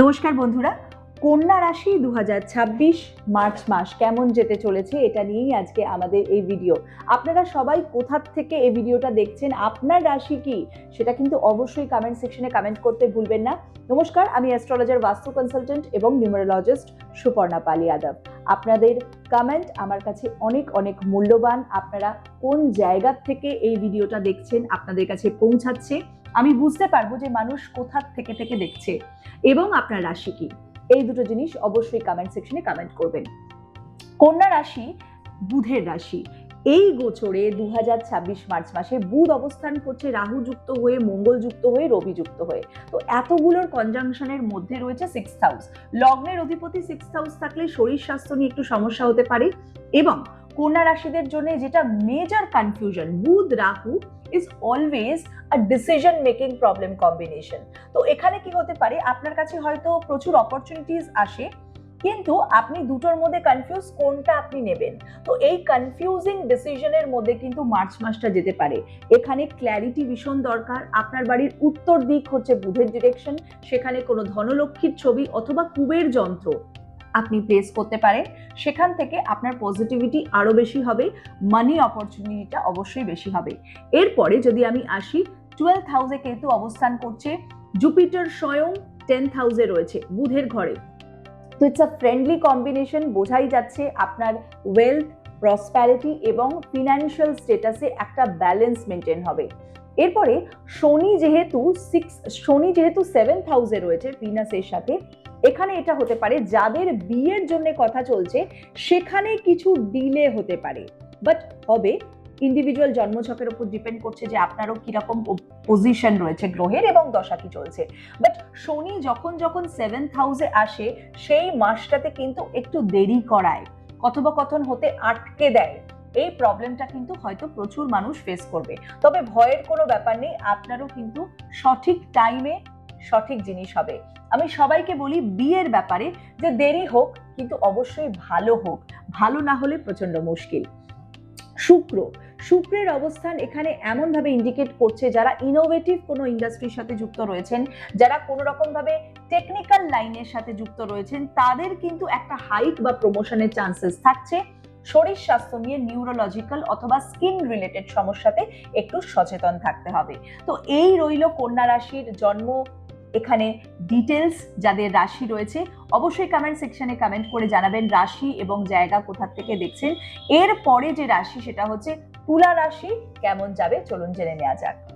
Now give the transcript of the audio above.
নমস্কার বন্ধুরা, কন্যা রাশি 2026 মার্চ মাস কেমন যেতে চলেছে এটা নিয়েই আজকে আমাদের এই ভিডিও। আপনারা সবাই কোথা থেকে এই ভিডিওটা দেখছেন, আপনার রাশি কি সেটা কিন্তু অবশ্যই কমেন্ট সেকশনে কমেন্ট করতে ভুলবেন না। নমস্কার, আমি অ্যাস্ট্রোলজার, বাস্তু কনসালটেন্ট এবং নিউমেরোলজিস্ট সুপর্ণা পালি যাদব। আপনাদের কমেন্ট আমার কাছে অনেক অনেক মূল্যবান। আপনারা কোন জায়গা থেকে এই ভিডিওটা দেখছেন আপনাদের কাছে পৌঁছাচ্ছে, আমি বুঝতে পারবো যে মানুষ কোথা থেকে দেখছে এবং আপনার রাশি কি। এই দুটো জিনিস অবশ্যই কমেন্ট সেকশনে কমেন্ট করবেন। কন্যা রাশি বুধের রাশি। এই গোচরে 2026 মার্চ মাসে বুধ অবস্থান করছে রাহু যুক্ত হয়ে, মঙ্গল যুক্ত হয়ে, রবি যুক্ত হয়ে। তো এতগুলোর কনজাংশনের মধ্যে রয়েছে 6th হাউস। লগ্নের অধিপতি 6th হাউস থাকলে শরীর স্বাস্থ্য নিয়ে একটু সমস্যা হতে পারে। এবং কন্যা রাশিদের জন্য যেটা মেজর কনফিউশন, বুধ Rahu is always a decision making problem combination. তো এখানে কি হতে পারে, আপনার কাছে হয়তো প্রচুর অপরচুনিটিস আসে, কিন্তু আপনি দুটোর মধ্যে কনফিউজ কোনটা আপনি নেবেন। তো এই কনফিউজিং ডিসিশনের মধ্যে কিন্তু মার্চ মাসটা যেতে পারে। এখানে ক্ল্যারিটি ভীষণ দরকার। আপনার বাড়ির উত্তর দিক হচ্ছে বুধের ডিরেকশন, সেখানে কোনো ধনলক্ষ্মীর ছবি অথবা কুবের যন্ত্র আপনি প্লেস করতে পারেন। সেখান থেকে আপনার পজিটিভিটি আরো বেশি হবে, মানি অপরচুনিটিটা অবশ্যই বেশি হবে। এরপরে যদি আমি আসি, 12th হাউসে কেতু অবস্থান করছে, জুপিটার স্বয়ং 10th হাউসে রয়েছে বুধের ঘরে। তো ইটস আ ফ্রেন্ডলি কম্বিনেশন। বোঝাই যাচ্ছে আপনার ওয়েলথ, প্রসপ্যারিটি এবং ফিনান্সিয়াল স্টেটাসে একটা ব্যালেন্স মেনটেন হবে। এরপরে শনি যেহেতু 7th হাউসে রয়েছে ভিনাসের সাথে, এখানে এটা হতে পারে যাদের বিয়ের জন্য কথা চলছে সেখানে কিছু ডিলে হতে পারে, বাট হবে। ইন্ডিভিজুয়াল জন্মছকের উপর ডিপেন্ড করছে যে আপনারও কিরকম পজিশন রয়েছে গ্রহের এবং দশা কি চলছে। বাট শনি যখন 7th হাউসে আসে সেই মাসটাতে কিন্তু একটু দেরি করায়, কথোপকথন হতে আটকে দেয়। এই প্রবলেমটা কিন্তু হয়তো প্রচুর মানুষ ফেস করবে। তবে ভয়ের কোনো ব্যাপার নেই, আপনারও কিন্তু সঠিক টাইমে সঠিক জিনিস হবে। আমি সবাইকে বলি বিয়ের ব্যাপারে যে দেরি হোক কিন্তু অবশ্যই ভালো হোক, ভালো না হলে প্রচন্ড মুশকিল। শুক্রের অবস্থান এখানে এমন ভাবে ইন্ডিকেট করছে যারা ইনোভেটিভ কোনো ইন্ডাস্ট্রির সাথে যুক্ত রয়েছেন, যারা কোনো রকম ভাবে টেকনিক্যাল লাইনের সাথে যুক্ত রয়েছেন, তাদের কিন্তু একটা হাইক বা প্রমোশনের চান্সেস থাকছে। শরীর স্বাস্থ্য নিয়ে নিউরোলজিক্যাল অথবা স্কিন রিলেটেড সমস্যাতে একটু সচেতন থাকতে হবে। তো এই রইল কন্যা রাশির জন্ম এখানে ডিটেলস। যাদের রাশি রয়েছে অবশ্যই কমেন্ট সেকশনে কমেন্ট করে জানাবেন রাশি এবং জায়গা কোথা থেকে দেখছেন। এরপরে যে রাশি সেটা হচ্ছে তুলা রাশি, কেমন যাবে চলুন জেনে নেওয়া যাক।